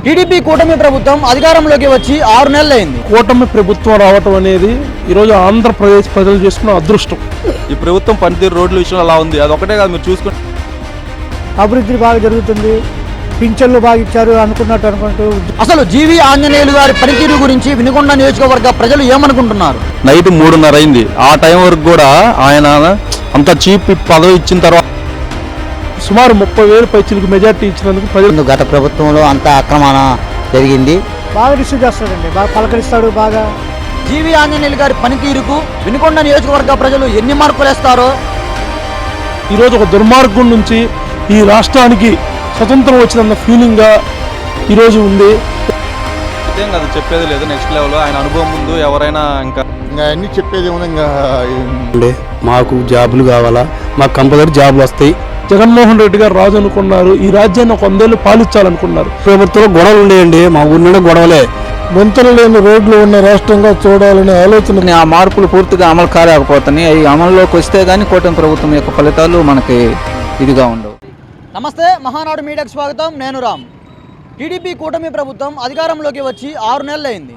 TDP కూటమి ప్రభుత్వం అధికారంలోకి వచ్చి 6 నెలలైంది. కూటమి ప్రభుత్వం రావటం అనేది ఈరోజు ఆంధ్రప్రదేశ్ ప్రజలు చేసుకున్న అదృష్టం. ఈ ప్రభుత్వం పనితీరు రోడ్ల విషయంలో అలా ఉంది. అది ఒకటే కాదు, మీరు చూసుకుంటే అభివృద్ధి బాగా జరుగుతుంది, పింఛన్లు బాగా ఇచ్చారు అనుకుంటూ. అసలు జీవి ఆంజనేయులు గారి పనితీరు గురించి వినుకొండ నియోజకవర్గ ప్రజలు ఏమనుకుంటున్నారు? నైట్ 3:30 అయింది. ఆ టైం వరకు కూడా ఆయన అంత చీప్ పదవి ఇచ్చిన తర్వాత సుమారు 30,000 పైచీలకు మెజార్టీ ఇచ్చినందుకు ప్రజలు గత ప్రభుత్వంలో అంత ఆక్రమణ జరిగింది. బాగా రిసీవ్ చేస్తాడండి, బాగా పలకరిస్తాడు. బాగా జీవి ఆంజనేయులు గారి పనితీరుకు వినుకొండ నియోజకవర్గ ప్రజలు ఎన్ని మార్కులు వేస్తారో, ఈరోజు ఒక దుర్మార్గం నుంచి ఈ రాష్ట్రానికి స్వతంత్రం వచ్చినంత ఫీలింగ్గా ఈరోజు ఉంది. ఏం కాదు, చెప్పేది లేదు. నెక్స్ట్ లెవెల్ ఆయన అనుభవం ముందు ఎవరైనా ఇంకా అన్ని చెప్పేది ఏమన్నా ఇంకా మాకు జాబులు కావాలా, మాకు కంపల్సరీ జాబులు వస్తాయి. జగన్మోహన్ రెడ్డి గారు రాజు అనుకున్నారు, ఈ రాజ్యాన్ని 100 ఏళ్ళు పాలించాలనుకున్నారు. ప్రభుత్వంలో గొడవలు ఉండేయండి, మా ఊరి నుండి గొడవలే. వంతులు లేని రోడ్లు ఉన్న రాష్ట్రంగా చూడాలనే ఆలోచన. ఆ మార్పులు పూర్తిగా అమలు కాలేకపోతున్నాయి. అవి అమల్లోకి వస్తే కానీ కూటమి ప్రభుత్వం యొక్క ఫలితాలు మనకి ఇదిగా ఉండవు. నమస్తే, మహానాడు మీడియాకు స్వాగతం. నేను రామ్. టీడీపీ కూటమి ప్రభుత్వం అధికారంలోకి వచ్చి 6 నెలలైంది.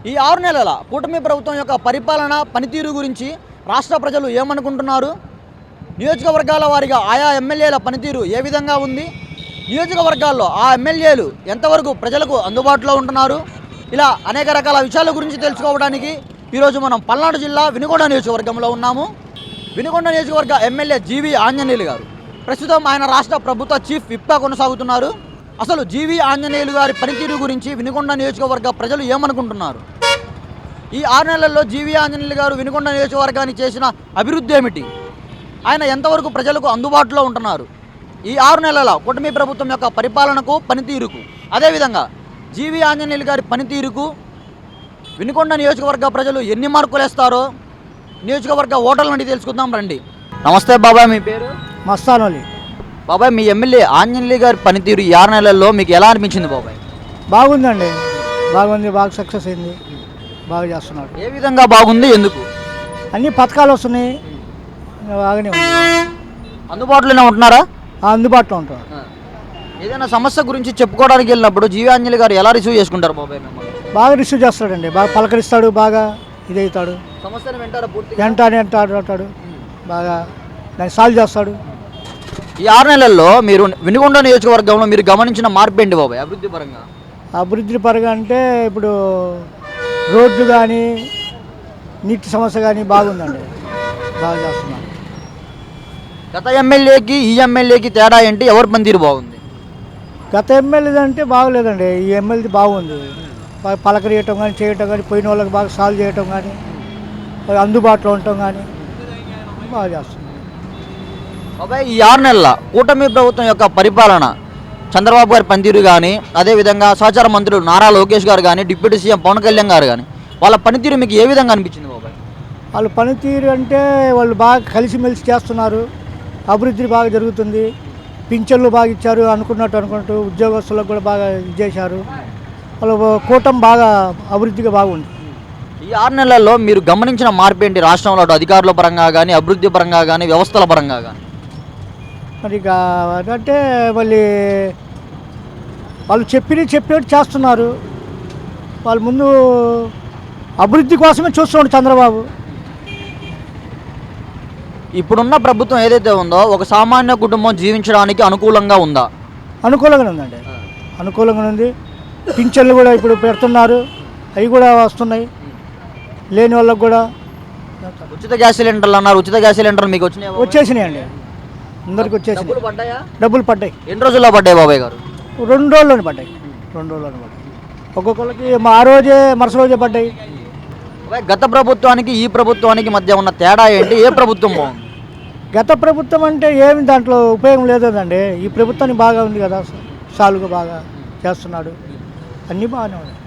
ఈ 6 నెలల కూటమి ప్రభుత్వం యొక్క పరిపాలన పనితీరు గురించి రాష్ట్ర ప్రజలు ఏమనుకుంటున్నారు? నియోజకవర్గాల వారిగా ఆయా ఎమ్మెల్యేల పనితీరు ఏ విధంగా ఉంది? నియోజకవర్గాల్లో ఆ ఎమ్మెల్యేలు ఎంతవరకు ప్రజలకు అందుబాటులో ఉంటున్నారు? ఇలా అనేక రకాల విషయాల గురించి తెలుసుకోవడానికి ఈరోజు మనం పల్నాడు జిల్లా వినుకొండ నియోజకవర్గంలో ఉన్నాము. వినుకొండ నియోజకవర్గ ఎమ్మెల్యే జీవి ఆంజనేయులు గారు ప్రస్తుతం ఆయన రాష్ట్ర ప్రభుత్వ చీఫ్ విప్గా కొనసాగుతున్నారు. అసలు జీవి ఆంజనేయులు గారి పనితీరు గురించి వినుకొండ నియోజకవర్గ ప్రజలు ఏమనుకుంటున్నారు? ఈ 6 నెలల్లో జీవి ఆంజనేయులు గారు వినుకొండ నియోజకవర్గానికి చేసిన అభివృద్ధి ఏమిటి? ఆయన ఎంతవరకు ప్రజలకు అందుబాటులో ఉంటున్నారు? ఈ 6 నెలల కూటమి ప్రభుత్వం యొక్క పరిపాలనకు పనితీరుకు, అదేవిధంగా జీవి ఆంజనేయులు గారి పనితీరుకు వినుకొండ నియోజకవర్గ ప్రజలు ఎన్ని మార్కులు వేస్తారో నియోజకవర్గ ఓటర్ల నుండి తెలుసుకుందాం రండి. నమస్తే బాబాయ్, మీ పేరు? మస్తాన్ అలీ. బాబాయ్, మీ ఎమ్మెల్యే ఆంజనేయులు గారి పనితీరు ఈ 6 నెలల్లో మీకు ఎలా అనిపించింది బాబాయ్? బాగుందండి, బాగుంది, బాగా సక్సెస్ అయింది, బాగా చేస్తున్నాడు. ఏ విధంగా బాగుంది, ఎందుకు? అన్ని పథకాలు వస్తున్నాయి, బాగానే ఉంది. అందుబాటులోనే ఉంటున్నారా? అందుబాటులో ఉంటారు. ఏదైనా సమస్య గురించి చెప్పుకోవడానికి వెళ్ళినప్పుడు జీవి ఆంజనేయులు గారు ఎలా రిసీవ్ చేసుకుంటారు బాబాయ్ మిమ్మల్ని? బాగా రిసీవ్ చేస్తాడండి, బాగా పలకరిస్తాడు, బాగా ఇదవుతాడు, సమస్యను వింటారా పూర్తిగా? అంటాడు, బాగా దాన్ని సాల్వ్ చేస్తాడు. ఈ 6 నెలల్లో మీరు వినుకొండ నియోజకవర్గంలో మీరు గమనించిన మార్పు ఏంటి బాబాయ్ అభివృద్ధి పరంగా? అభివృద్ధి పరంగా అంటే ఇప్పుడు రోడ్లు కానీ నీటి సమస్య కానీ బాగుందండి, బాగా చేస్తున్నాడు. గత ఎమ్మెల్యేకి ఈ ఎమ్మెల్యేకి తేడా ఏంటి? ఎవరి పనితీరు బాగుంది? గత ఎమ్మెల్యేది అంటే బాగలేదండి, ఈ ఎమ్మెల్యేది బాగుంది. బాగా పలకరియటం కానీ చేయటం కానీ, పోయిన వాళ్ళకి బాగా సాల్వ్ చేయటం కానీ, అందుబాటులో ఉండటం కానీ బాగా చేస్తున్నాడు. బాబాయ్, ఈ 6 నెలల కూటమి ప్రభుత్వం యొక్క పరిపాలన, చంద్రబాబు గారి పనితీరు కానీ, అదేవిధంగా సహచార మంత్రులు నారా లోకేష్ గారు కానీ, డిప్యూటీ సీఎం పవన్ కళ్యాణ్ గారు కానీ, వాళ్ళ పనితీరు మీకు ఏ విధంగా అనిపించింది బాబాయ్? వాళ్ళ పనితీరు అంటే వాళ్ళు బాగా కలిసిమెలిసి చేస్తున్నారు, అభివృద్ధి బాగా జరుగుతుంది, పింఛన్లు బాగా ఇచ్చారు అనుకుంటూ ఉద్యోగస్తులకు కూడా బాగా చేశారు. వాళ్ళు కూటమి బాగా అభివృద్ధిగా బాగుంది. ఈ 6 నెలల్లో మీరు గమనించిన మార్పు ఏంటి రాష్ట్రంలో? అటు అధికారుల పరంగా కానీ, అభివృద్ధి పరంగా కానీ, వ్యవస్థల పరంగా కానీ? మరి ఇక అంటే మళ్ళీ వాళ్ళు చెప్పినట్టు చేస్తున్నారు. వాళ్ళు ముందు అభివృద్ధి కోసమే చూస్తున్నాడు చంద్రబాబు. ఇప్పుడున్న ప్రభుత్వం ఏదైతే ఉందో ఒక సామాన్య కుటుంబం జీవించడానికి అనుకూలంగా ఉందా? అనుకూలంగానే ఉందండి, అనుకూలంగా ఉంది. పింఛన్లు కూడా ఇప్పుడు పెడుతున్నారు, అవి కూడా వస్తున్నాయి లేని వాళ్ళకు కూడా. ఉచిత గ్యాస్ సిలిండర్లు అన్నారు, ఉచిత గ్యాస్ సిలిండర్లు మీకు వచ్చేసినాయండి, అందరికి వచ్చేసినాయి. డబ్బులు పడ్డాయి. ఎన్ని రోజుల్లో పడ్డాయి బాబాయ్ గారు? 2 రోజుల్లోనే పడ్డాయి, 2 రోజుల్లోనే పడ్డాయి. ఒక్కొక్కరికి ఆ రోజే మరుసటి రోజే పడ్డాయి. గత ప్రభుత్వానికి ఈ ప్రభుత్వానికి మధ్య ఉన్న తేడా ఏంటి? ఏ ప్రభుత్వం బాగుంది? గత ప్రభుత్వం అంటే ఏమి దాంట్లో ఉపయోగం లేదండి, ఈ ప్రభుత్వానికి బాగా ఉంది కదా, సాలుగా బాగా చేస్తున్నాడు, అన్నీ బాగానే ఉన్నాయి.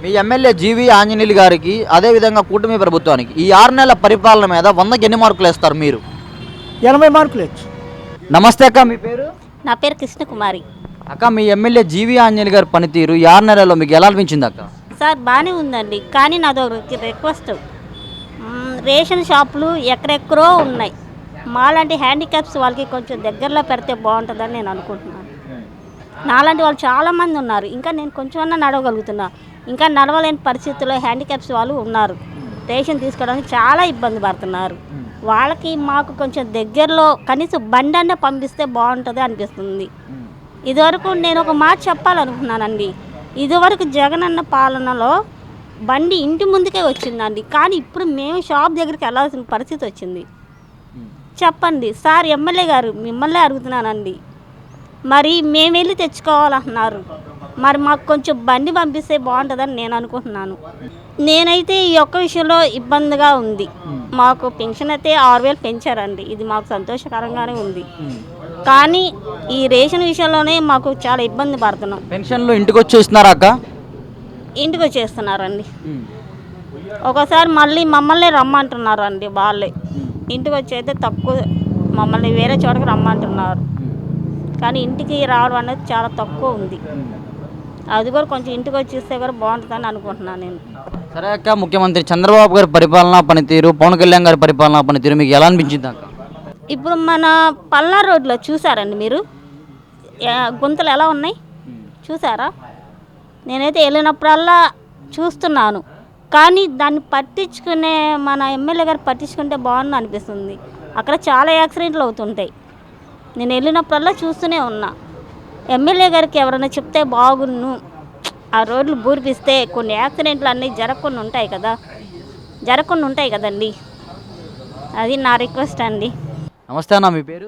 మీ ఎమ్మెల్యే జీవి ఆంజనేయులు గారికి, అదేవిధంగా కూటమి ప్రభుత్వానికి ఈ 6 నెలల పరిపాలన మీద 100కి ఎన్ని మార్కులు వేస్తారు మీరు? 80 మార్కులు ఇచ్చు. నమస్తే అక్క, మీ పేరు? నా పేరు కృష్ణకుమారి. అక్క, మీ ఎమ్మెల్యే జీవి ఆంజనేయులు గారి పనితీరు ఈ 6 నెలల్లో మీకు ఎలా అనిపించింది అక్క? సార్ బాగానే ఉందండి, కానీ నాది ఒక రిక్వెస్ట్. రేషన్ షాపులు ఎక్కడెక్కడో ఉన్నాయి, మాలాంటి హ్యాండిక్యాప్స్ వాళ్ళకి కొంచెం దగ్గరలో పెడితే బాగుంటుందని నేను అనుకుంటున్నాను. నాలాంటి వాళ్ళు చాలామంది ఉన్నారు. ఇంకా నేను కొంచెమన్నా నడవగలుగుతున్నా, ఇంకా నడవలేని పరిస్థితుల్లో హ్యాండిక్యాప్స్ వాళ్ళు ఉన్నారు. రేషన్ తీసుకోవడానికి చాలా ఇబ్బంది పడుతున్నారు. వాళ్ళకి మాకు కొంచెం దగ్గరలో కనీసం బండి అన్న పంపిస్తే బాగుంటుంది అనిపిస్తుంది. ఇదివరకు నేను ఒక మాట చెప్పాలనుకున్నానండి. ఇదివరకు జగనన్న పాలనలో బండి ఇంటి ముందుకే వచ్చిందండి, కానీ ఇప్పుడు మేము షాప్ దగ్గరికి వెళ్ళాల్సిన పరిస్థితి వచ్చింది. చెప్పండి సార్, ఎమ్మెల్యే గారు మిమ్మల్ని అడుగుతున్నానండి. మరి మేము వెళ్ళి తెచ్చుకోవాలంటున్నారు, మరి మాకు కొంచెం బండి పంపిస్తే బాగుంటుందని నేను అనుకుంటున్నాను. నేనైతే ఈ ఒక్క విషయంలో ఇబ్బందిగా ఉంది. మాకు పెన్షన్ అయితే 6,000 పెంచారండి, ఇది మాకు సంతోషకరంగానే ఉంది. కానీ ఈ రేషన్ విషయంలోనే మాకు చాలా ఇబ్బంది పడుతున్నాం. పెన్షన్లు ఇంటికి వచ్చి ఇస్తున్నారా అక్క? ఇంటికి వచ్చేస్తున్నారండి. ఒకసారి మళ్ళీ మమ్మల్ని రమ్మంటున్నారండి వాళ్ళే. ఇంటికి వచ్చి అయితే తక్కువ, మమ్మల్ని వేరే చోటకి రమ్మంటున్నారు, కానీ ఇంటికి రావడం అనేది చాలా తక్కువ ఉంది. అది కూడా కొంచెం ఇంటికి వచ్చి ఇస్తే కూడా బాగుంటుందని అనుకుంటున్నాను నేను. సరే అక్క, ముఖ్యమంత్రి చంద్రబాబు గారి పరిపాలనా పనితీరు, పవన్ కళ్యాణ్ గారి పరిపాలనా పనితీరు మీకు ఎలా అనిపించింది అక్క? ఇప్పుడు మన పల్నాడు రోడ్లో చూసారండి మీరు, గుంతలు ఎలా ఉన్నాయి చూసారా? నేనైతే వెళ్ళినప్పుడల్లా చూస్తున్నాను, కానీ దాన్ని పట్టించుకునే మన ఎమ్మెల్యే గారు పట్టించుకుంటే బాగుంది అనిపిస్తుంది. అక్కడ చాలా యాక్సిడెంట్లు అవుతుంటాయి, నేను వెళ్ళినప్పుడల్లా చూస్తూనే ఉన్నా. ఎమ్మెల్యే గారికి ఎవరైనా చెప్తే బాగున్ను, ఆ రోడ్లు బూరిపిస్తే కొన్ని యాక్సిడెంట్లు అన్నీ జరగకుండా ఉంటాయి కదండి. అది నా రిక్వెస్ట్ అండి. నమస్తే అన్న, మీ పేరు?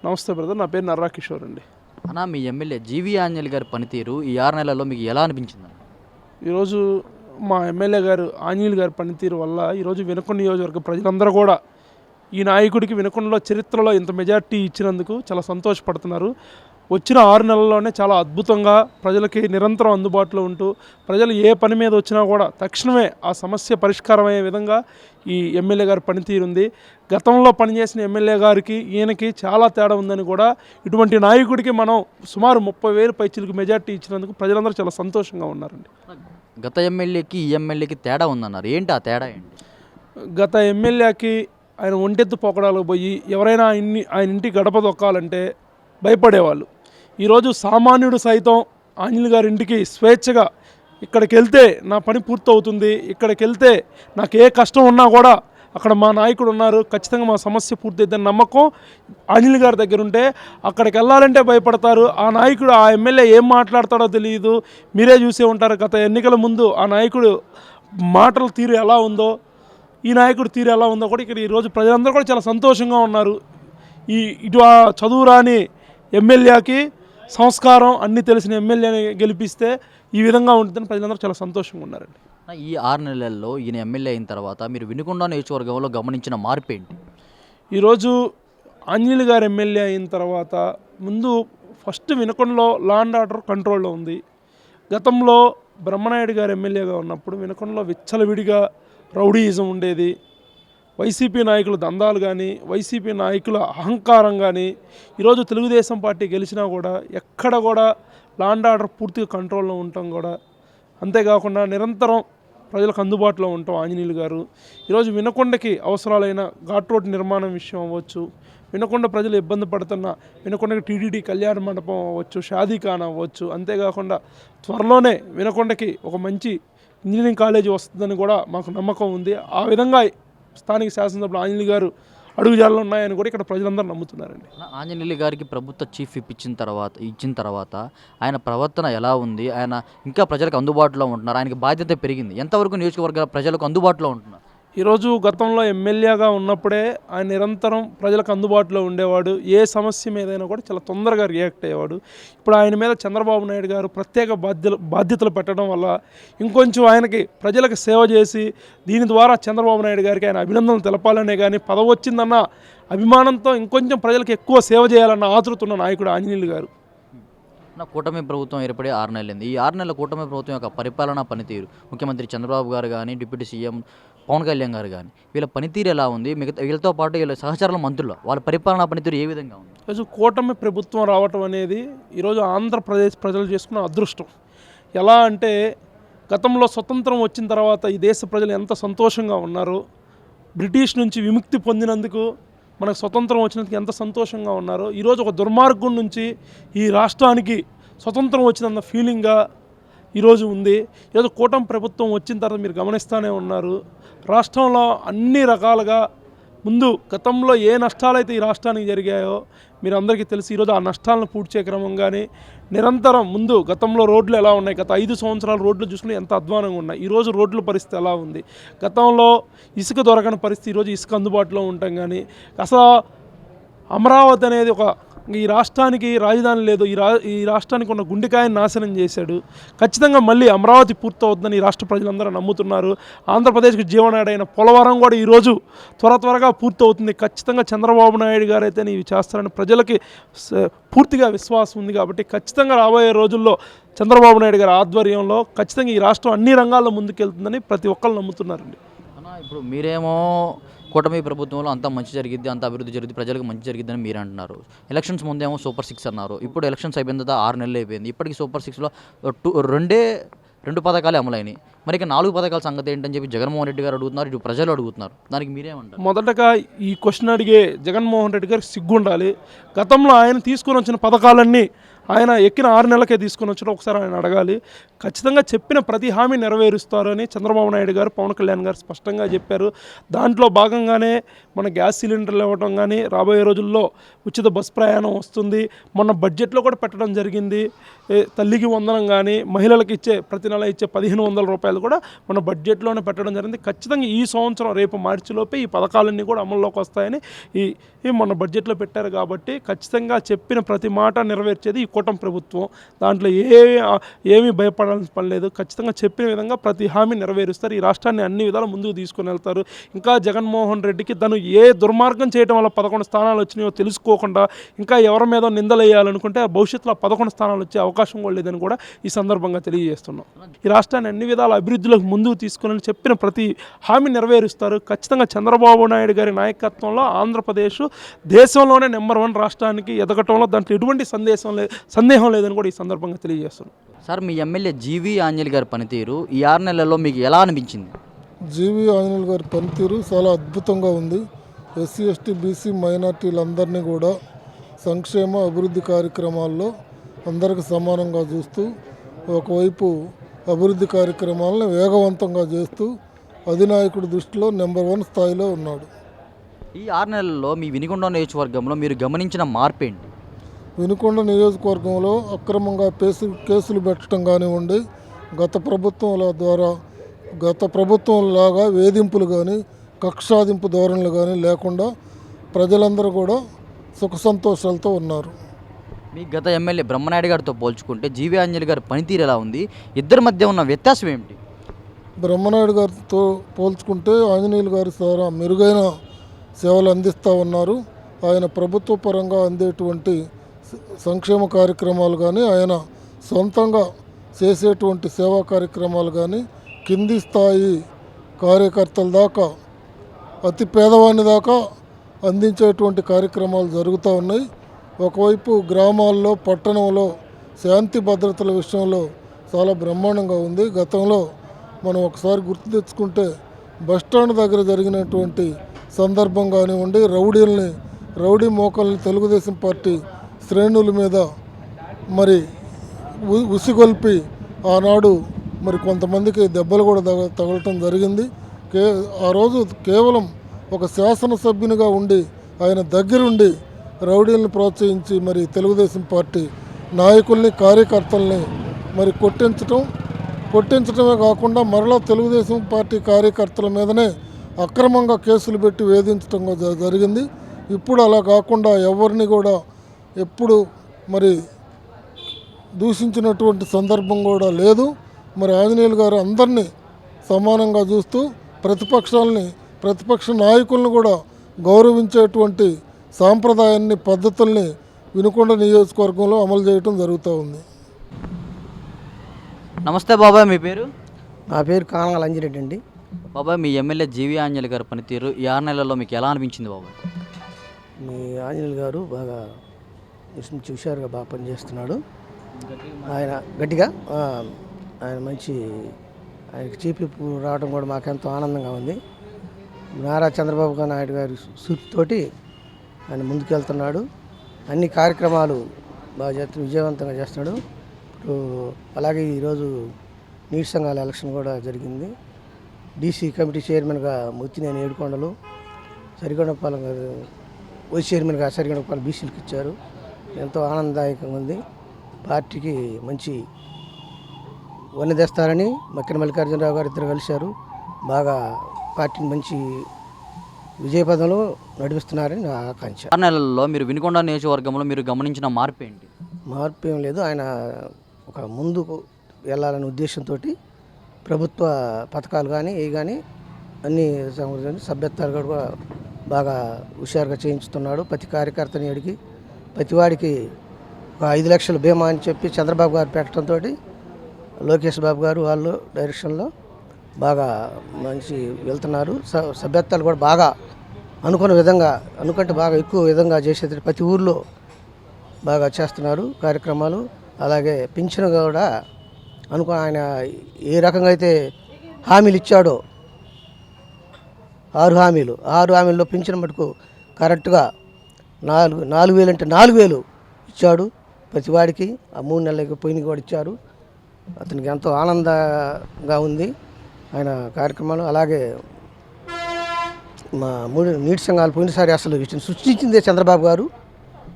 నమస్తే బ్రదర్, నా పేరు నర్రా కిషోర్ అండి. అన్న, మీ ఎమ్మెల్యే జీవి ఆంజనేయులు గారి పనితీరు ఈ 6 నెలల్లో మీకు ఎలా అనిపించింది? ఈరోజు మా ఎమ్మెల్యే గారు ఆంజనేయులు గారి పనితీరు వల్ల ఈరోజు వినుకొండ నియోజకవర్గ ప్రజలందరూ కూడా ఈ నాయకుడికి వినుకొండలో చరిత్రలో ఇంత మెజార్టీ ఇచ్చినందుకు చాలా సంతోషపడుతున్నారు. వచ్చిన 6 నెలల్లోనే చాలా అద్భుతంగా ప్రజలకి నిరంతరం అందుబాటులో ఉంటూ ప్రజలు ఏ పని మీద వచ్చినా కూడా తక్షణమే ఆ సమస్య పరిష్కారం అయ్యే విధంగా ఈ ఎమ్మెల్యే గారి పనితీరు ఉంది. గతంలో పనిచేసిన ఎమ్మెల్యే గారికి ఈయనకి చాలా తేడా ఉందని కూడా, ఇటువంటి నాయకుడికి మనం సుమారు 30,000 పైచిలకు మెజార్టీ ఇచ్చినందుకు ప్రజలందరూ చాలా సంతోషంగా ఉన్నారండి. గత ఎమ్మెల్యేకి ఈ ఎమ్మెల్యేకి తేడా ఉందన్నారు, ఏంటి ఆ తేడా ఏంటి? గత ఎమ్మెల్యేకి ఆయన ఒంటెత్తు పోకడాలకు పోయి ఎవరైనా ఆయన ఇంటి గడప దొక్కాలంటే భయపడేవాళ్ళు. ఈరోజు సామాన్యుడు సైతం ఆంజనేయులు గారి ఇంటికి స్వేచ్ఛగా ఇక్కడికి వెళ్తే నా పని పూర్తవుతుంది, ఇక్కడికి వెళ్తే నాకు ఏ కష్టం ఉన్నా కూడా అక్కడ మా నాయకుడు ఉన్నారు, ఖచ్చితంగా మా సమస్య పూర్తయిద్దని నమ్మకం ఆంజనేయులు గారి దగ్గర ఉంటే అక్కడికి వెళ్ళాలంటే భయపడతారు. ఆ నాయకుడు, ఆ ఎమ్మెల్యే ఏం మాట్లాడతాడో తెలియదు, మీరే చూసే ఉంటారు. గత ఎన్నికల ముందు ఆ నాయకుడు మాటల తీరు ఎలా ఉందో, ఈ నాయకుడు తీరు ఎలా ఉందో కూడా ఇక్కడ ఈరోజు ప్రజలందరూ కూడా చాలా సంతోషంగా ఉన్నారు. ఇటు ఆ చదువు రాని ఎమ్మెల్యేకి సంస్కారం అన్నీ తెలిసిన ఎమ్మెల్యేని గెలిపిస్తే ఈ విధంగా ఉంటుందని ప్రజలందరూ చాలా సంతోషంగా ఉన్నారండి. ఈ 6 నెలల్లో ఈయన ఎమ్మెల్యే అయిన తర్వాత మీరు వినుకొండ నియోజకవర్గంలో గమనించిన మార్పు ఏంటి? ఈరోజు ఆంజనేయులు గారు ఎమ్మెల్యే అయిన తర్వాత ముందు ఫస్ట్ వినుకొండలో లా అండ్ ఆర్డర్ కంట్రోల్లో ఉంది. గతంలో బ్రహ్మనాయుడు గారు ఎమ్మెల్యేగా ఉన్నప్పుడు వినుకొండలో విచ్చలవిడిగా రౌడీయిజం ఉండేది. వైసీపీ నాయకుల దందాలు కానీ, వైసీపీ నాయకుల అహంకారం కానీ, ఈరోజు తెలుగుదేశం పార్టీ గెలిచినా కూడా ఎక్కడ కూడా లా అండ్ ఆర్డర్ పూర్తిగా కంట్రోల్లో ఉండటం కూడా, అంతేకాకుండా నిరంతరం ప్రజలకు అందుబాటులో ఉంటాం ఆంజనేయులు గారు. ఈరోజు వినుకొండకి అవసరాలైన ఘాట్ రోడ్ నిర్మాణం విషయం అవ్వచ్చు, వినుకొండ ప్రజలు ఇబ్బంది పడుతున్న వినుకొండకి టీటీడీ కళ్యాణ మండపం అవ్వచ్చు, షాదీఖానా అవ్వచ్చు, అంతేకాకుండా త్వరలోనే వినుకొండకి ఒక మంచి ఇంజనీరింగ్ కాలేజీ వస్తుందని కూడా మాకు నమ్మకం ఉంది. ఆ విధంగా స్థానిక శాసనసభ్యులు ఆంజనేయులు గారు అడుగుజాడలు ఉన్నాయని కూడా ఇక్కడ ప్రజలందరూ నమ్ముతున్నారండి. ఆంజనేయులు గారికి ప్రభుత్వ చీఫ్ ఇచ్చిన తర్వాత ఆయన ప్రవర్తన ఎలా ఉంది? ఆయన ఇంకా ప్రజలకు అందుబాటులో ఉంటున్నారు? ఆయనకి బాధ్యత పెరిగింది, ఎంతవరకు నియోజకవర్గాల ప్రజలకు అందుబాటులో ఉంటున్నారు? ఈరోజు గతంలో ఎమ్మెల్యేగా ఉన్నప్పుడే ఆయన నిరంతరం ప్రజలకు అందుబాటులో ఉండేవాడు. ఏ సమస్య మీదైనా కూడా చాలా తొందరగా రియాక్ట్ అయ్యేవాడు. ఇప్పుడు ఆయన మీద చంద్రబాబు నాయుడు గారు ప్రత్యేక బాధ్యతలు పెట్టడం వల్ల ఇంకొంచెం ఆయనకి ప్రజలకు సేవ చేసి దీని ద్వారా చంద్రబాబు నాయుడు గారికి ఆయన అభినందనలు తెలపాలనే కానీ, పదవి వచ్చిందన్న అభిమానంతో ఇంకొంచెం ప్రజలకు ఎక్కువ సేవ చేయాలన్న ఆతృత ఉన్న నాయకుడు ఆంజనేయులు గారు. నా కూటమి ప్రభుత్వం ఏర్పడి 6 నెలలైంది. ఈ 6 నెలల కూటమి ప్రభుత్వం యొక్క పరిపాలనా పనితీరు, ముఖ్యమంత్రి చంద్రబాబు గారు కానీ, డిప్యూటీ సీఎం పవన్ కళ్యాణ్ గారు కానీ, వీళ్ళ పనితీరు ఎలా ఉంది? వీళ్ళతో పాటు వీళ్ళ సహచరుల మంత్రులు వాళ్ళ పరిపాలనా పనితీరు ఏ విధంగా ఉంది? ఈరోజు కూటమి ప్రభుత్వం రావటం అనేది ఈరోజు ఆంధ్రప్రదేశ్ ప్రజలు చేసుకున్న అదృష్టం. ఎలా అంటే గతంలో స్వతంత్రం వచ్చిన తర్వాత ఈ దేశ ప్రజలు ఎంత సంతోషంగా ఉన్నారో, బ్రిటిష్ నుంచి విముక్తి పొందినందుకు మనకు స్వతంత్రం వచ్చినందుకు ఎంత సంతోషంగా ఉన్నారో, ఈరోజు ఒక దుర్మార్గం నుంచి ఈ రాష్ట్రానికి స్వతంత్రం వచ్చిందన్న ఫీలింగ్గా ఈరోజు ఉంది. ఏదో కూటమి ప్రభుత్వం వచ్చిన తర్వాత మీరు గమనిస్తూనే ఉన్నారు, రాష్ట్రంలో అన్ని రకాలుగా ముందు గతంలో ఏ నష్టాలైతే ఈ రాష్ట్రానికి జరిగాయో మీరు అందరికీ తెలిసి ఈరోజు ఆ నష్టాలను పూడ్చే క్రమంగానే నిరంతరం ముందు గతంలో రోడ్లు ఎలా ఉన్నాయి, గత 5 సంవత్సరాల రోడ్లు చూసుకుని ఎంత అధ్వానంగా ఉన్నాయి, ఈరోజు రోడ్ల పరిస్థితి ఎలా ఉంది, గతంలో ఇసుక దొరకని పరిస్థితి ఈరోజు ఇసుక అందుబాటులో ఉంటాం. కానీ అసలు అమరావతి అనేది ఈ రాష్ట్రానికి రాజధాని లేదు, ఈ రాష్ట్రానికి ఉన్న గుండెకాయని నాశనం చేశాడు. ఖచ్చితంగా మళ్ళీ అమరావతి పూర్తవుతుందని ఈ రాష్ట్ర ప్రజలందరూ నమ్ముతున్నారు. ఆంధ్రప్రదేశ్కి జీవనాడైన పోలవరం కూడా ఈరోజు త్వరగా పూర్తవుతుంది. ఖచ్చితంగా చంద్రబాబు నాయుడు గారు అయితే ఇవి చేస్తారని ప్రజలకి పూర్తిగా విశ్వాసం ఉంది. కాబట్టి ఖచ్చితంగా రాబోయే రోజుల్లో చంద్రబాబు నాయుడు గారి ఆధ్వర్యంలో ఖచ్చితంగా ఈ రాష్ట్రం అన్ని రంగాల్లో ముందుకెళ్తుందని ప్రతి ఒక్కరు నమ్ముతున్నారండి. ఇప్పుడు మీరేమో కూటమి ప్రభుత్వంలో అంతా మంచి జరిగిద్ది, అంత అభివృద్ధి జరిగింది, ప్రజలకు మంచి జరిగిద్దని మీరు అంటున్నారు. ఎలక్షన్స్ ముందేమో సూపర్ 6 అన్నారు. ఇప్పుడు ఎలక్షన్స్ అయిపోయిన తర్వాత 6 నెలలు అయిపోయింది. ఇప్పటికీ సూపర్ 6లో 2 పథకాలే అమలైనవి. మరి ఇక 4 పథకాల సంగతి ఏంటని చెప్పి జగన్మోహన్ రెడ్డి గారు అడుగుతున్నారు, ఇటు ప్రజలు అడుగుతున్నారు. దానికి మీరేమంటారు? మొదటగా ఈ క్వశ్చన్ అడిగే జగన్మోహన్ రెడ్డి గారికి సిగ్గుండాలి. గతంలో ఆయన తీసుకొని వచ్చిన పథకాలన్నీ ఆయన ఎక్కిన 6 నెలలకే తీసుకొని వచ్చాడు. ఒకసారి ఆయన అడగాలి. ఖచ్చితంగా చెప్పిన ప్రతి హామీ నెరవేరుస్తారని చంద్రబాబు నాయుడు గారు, పవన్ కళ్యాణ్ గారు స్పష్టంగా చెప్పారు. దాంట్లో భాగంగానే మన గ్యాస్ సిలిండర్లు ఇవ్వడం కానీ, రాబోయే రోజుల్లో ఉచిత బస్ ప్రయాణం వస్తుంది. మొన్న బడ్జెట్లో కూడా పెట్టడం జరిగింది. తల్లికి వందనం కానీ, మహిళలకు ఇచ్చే ప్రతి నెల ఇచ్చే 1500 రూపాయలు కూడా మన బడ్జెట్లోనే పెట్టడం జరిగింది. ఖచ్చితంగా ఈ సంవత్సరం రేపు మార్చిలోపే ఈ పథకాలన్నీ కూడా అమల్లోకి వస్తాయని మొన్న బడ్జెట్లో పెట్టారు. కాబట్టి ఖచ్చితంగా చెప్పిన ప్రతి మాట నెరవేర్చేది ఈ కూటమి ప్రభుత్వం. దాంట్లో ఏమీ భయపడాల్సిన పని లేదు. ఖచ్చితంగా చెప్పిన విధంగా ప్రతి హామీ నెరవేరుస్తారు. ఈ రాష్ట్రాన్ని అన్ని విధాలు ముందుకు తీసుకొని వెళ్తారు. ఇంకా జగన్మోహన్ రెడ్డికి తను ఏ దుర్మార్గం చేయడం వల్ల 11 స్థానాలు వచ్చినాయో తెలుసుకోకుండా ఇంకా ఎవరి మీద నిందలు వేయాలనుకుంటే భవిష్యత్తులో 11 స్థానాలు వచ్చే అవకాశం కూడా లేదని కూడా ఈ సందర్భంగా తెలియజేస్తున్నాం. ఈ రాష్ట్రాన్ని అన్ని విధాల అభివృద్ధిలోకి ముందుకు తీసుకుని చెప్పిన ప్రతి హామీ నెరవేరుస్తారు. ఖచ్చితంగా చంద్రబాబు నాయుడు గారి నాయకత్వంలో ఆంధ్రప్రదేశ్ దేశంలోనే నెంబర్ 1 రాష్ట్రానికి ఎదగటంలో దాంట్లో ఎటువంటి సందేహం లేదని కూడా ఈ సందర్భంగా తెలియజేస్తున్నాం. సార్, మీ ఎమ్మెల్యే జీవీ ఆంజనేయులు గారి పనితీరు ఈ 6 నెలల్లో మీకు ఎలా అనిపించింది? జీవీ ఆంజనేయులు గారి పనితీరు చాలా అద్భుతంగా ఉంది. ఎస్సీ ఎస్టీ బీసీ మైనార్టీలందరినీ కూడా సంక్షేమ అభివృద్ధి కార్యక్రమాల్లో అందరికి సమానంగా చూస్తూ ఒకవైపు అభివృద్ధి కార్యక్రమాలను వేగవంతంగా చేస్తూ అధినాయకుడి దృష్టిలో నెంబర్ 1 స్థాయిలో ఉన్నాడు. ఈ 6 నెలల్లో మీ వినుకొండ నియోజకవర్గంలో మీరు గమనించిన మార్పు ఏంటి? వినుకొండ నియోజకవర్గంలో అక్రమంగా కేసులు పెట్టడం కానివ్వండి, గత ప్రభుత్వంలాగా వేధింపులు కానీ కక్షాదింపు ధోరణులు కానీ లేకుండా ప్రజలందరూ కూడా సుఖ సంతోషాలతో ఉన్నారు. మీ గత ఎమ్మెల్యే బ్రహ్మనాయుడు గారితో పోల్చుకుంటే జీవీ ఆంజనేయులు గారి పనితీరు ఎలా ఉంది? ఇద్దరి మధ్య ఉన్న వ్యత్యాసం ఏమిటి? బ్రహ్మనాయుడు గారితో పోల్చుకుంటే ఆంజనేయులు గారు చాలా మెరుగైన సేవలు అందిస్తూ ఉన్నారు. ఆయన ప్రభుత్వ పరంగా అందేటువంటి సంక్షేమ కార్యక్రమాలు కానీ, ఆయన సొంతంగా చేసేటువంటి సేవా కార్యక్రమాలు కానీ, కింది స్థాయి కార్యకర్తల దాకా, అతి పేదవాని దాకా అందించేటువంటి కార్యక్రమాలు జరుగుతూ ఉన్నాయి. ఒకవైపు గ్రామాల్లో, పట్టణంలో శాంతి భద్రతల విషయంలో చాలా బ్రహ్మాండంగా ఉంది. గతంలో మనం ఒకసారి గుర్తు తెచ్చుకుంటే బస్టాండ్ దగ్గర జరిగినటువంటి సందర్భం కానివ్వండి, రౌడీ మోకల్ని తెలుగుదేశం పార్టీ శ్రేణుల మీద మరి ఉసిగొల్పి ఆనాడు మరి కొంతమందికి దెబ్బలు కూడా తగలటం జరిగింది. ఆ రోజు కేవలం ఒక శాసనసభ్యునిగా ఉండి ఆయన దగ్గరుండి రౌడీలను ప్రోత్సహించి మరి తెలుగుదేశం పార్టీ నాయకుల్ని, కార్యకర్తల్ని మరి కొట్టించడమే కాకుండా మరలా తెలుగుదేశం పార్టీ కార్యకర్తల మీదనే అక్రమంగా కేసులు పెట్టి వేధించడం జరిగింది. ఇప్పుడు అలా కాకుండా ఎవరిని కూడా ఎప్పుడు మరి దూషించినటువంటి సందర్భం కూడా లేదు. మరి ఆంజనేయులు గారు అందరినీ సమానంగా చూస్తూ ప్రతిపక్ష నాయకులను కూడా గౌరవించేటువంటి సాంప్రదాయాన్ని, పద్ధతుల్ని వినుకొండ నియోజకవర్గంలో అమలు చేయడం జరుగుతూ ఉంది. నమస్తే బాబాయ్, మీ పేరు? నా పేరు కానాల అంజిరెడ్డి అండి. బాబాయ్, మీ ఎమ్మెల్యే జీవీ ఆంజనేయులు గారి పనితీరు ఈ 6 నెలల్లో మీకు ఎలా అనిపించింది బాబాయ్? మీ ఆంజనేయులు గారు బాగా హుషారుగా బాగా పనిచేస్తున్నాడు. ఆయన గట్టిగా ఆయన ఆయనకి చీఫ్ విప్ రావడం కూడా మాకెంతో ఆనందంగా ఉంది. నారా చంద్రబాబు నాయుడు గారి స్ఫూర్తితోటి ఆయన ముందుకెళ్తున్నాడు. అన్ని కార్యక్రమాలు బాగా విజయవంతంగా చేస్తున్నాడు. ఇప్పుడు అలాగే ఈరోజు నీటి సంఘాల ఎలక్షన్ కూడా జరిగింది. డీసీ కమిటీ చైర్మన్గా ముత్తినేని ఏడుకొండలు, సరిగొండపాలెం గారు వైస్ చైర్మన్గా సరిగొండపాలెం బీసీలకు ఇచ్చారు. ఎంతో ఆనందదాయకంగా ఉంది. పార్టీకి మంచి వన్నె తెస్తారని మక్కిన మల్లికార్జునరావు గారు ఇద్దరు కలిశారు. బాగా పార్టీని మంచి విజయపదంలో నడిపిస్తున్నారని నా ఆకాంక్ష. 6 నెలల్లో మీరు వినుకొండ నియోజకవర్గంలో మీరు గమనించిన మార్పు ఏంటి? మార్పు ఏం లేదు. ఆయన ఒక ముందుకు వెళ్ళాలనే ఉద్దేశంతో ప్రభుత్వ పథకాలు కానీ ఇవి కానీ అన్ని సభ్యత్వాలు కూడా బాగా హుషారుగా చేయించుతున్నాడు. ప్రతి కార్యకర్తని అడిగి ప్రతివాడికి ఒక 5 లక్షల బీమా అని చెప్పి చంద్రబాబు గారు పెట్టడంతో లోకేష్ బాబు గారు వాళ్ళు డైరెక్షన్లో బాగా మంచి వెళ్తున్నారు. సభ్యత్వాలు కూడా బాగా అనుకున్న విధంగా అనుకుంటే బాగా ఎక్కువ విధంగా చేసేది ప్రతి ఊర్లో బాగా చేస్తున్నారు కార్యక్రమాలు. అలాగే పింఛను కూడా ఆయన ఏ రకంగా అయితే హామీలు ఇచ్చాడో 6 హామీల్లో పింఛను మటుకు కరెక్ట్గా 4,000 అంటే 4,000 ఇచ్చాడు ప్రతి వాడికి. ఆ 3 నెలలకి పోయిన కూడా ఇచ్చారు. అతనికి ఎంతో ఆనందంగా ఉంది ఆయన కార్యక్రమాలు. అలాగే మా నీటి సంఘాలు పోయినసారి అసలు వీటిని సృష్టించిందే చంద్రబాబు గారు